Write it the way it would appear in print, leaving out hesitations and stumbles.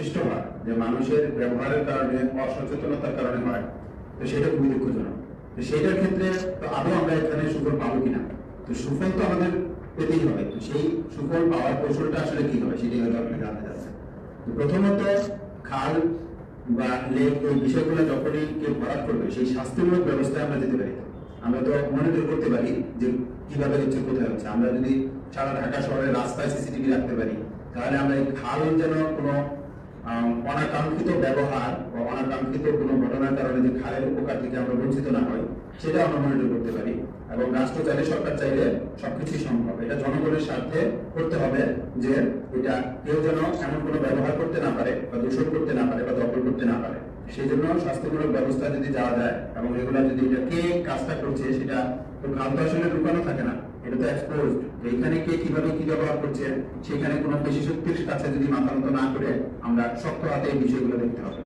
সৃষ্টি হয়, যে মানুষের ব্যবহারের কারণে, অসচেতনতার কারণে হয়, তো সেটা খুবই দুঃখজনক। তো সেইটার ক্ষেত্রে তো আদৌ আমরা এখানে সুফল পাবো কিনা, তো সুফল তো আমাদের পেতেই হবে। তো সেই সুফল পাওয়ার কৌশলটা আসলে কি হবে সেটাই হয়তো আপনি জানতে চাচ্ছেন। তো প্রথমত খাল বা লেক এই বিষয়গুলো যখনই কেউ ভরাট করবে, সেই শাস্তিমূলক ব্যবস্থায় আমরা যেতে পারি। আমরা তো মনিটর করতে পারি যে কিভাবে হচ্ছে, কোথায় হচ্ছে। আমরা যদি সারা ঢাকা শহরের রাস্তায় সিসিটিভি রাখতে পারি, তাহলে আমরা এই খাল যেন কোনো অনাকাঙ্ক্ষিত ব্যবহার বা অনাকাঙ্ক্ষিত কোনো ঘটনার কারণে যে খালের উপকার থেকে আমরা বঞ্চিত না হই, সেটা আমরা মনিটর করতে পারি। এবং রাষ্ট্র চাইলে, সরকার চাইলে সবকিছুই সম্ভব। এটা জনগণের স্বার্থে করতে হবে, যে এটা কেউ যেন এমন কোনো ব্যবহার করতে না পারে, বা দূষণ করতে না পারে, বা দখল করতে না পারে। সেই জন্য স্বাস্থ্যমূলক ব্যবস্থা যদি যাওয়া যায়, এবং এগুলো যদি এটা কে কাজটা করছে, সেটা তো খাল তো আসলে লুকানো থাকে না, এটা তো এক্সপোজ। এইখানে কে কিভাবে কি ব্যবহার করছে, সেখানে কোনো পেশি শক্তির কাছে যদি মাথা নত না করে আমরা শক্ত হাতে এই বিষয়গুলো দেখতে হবে।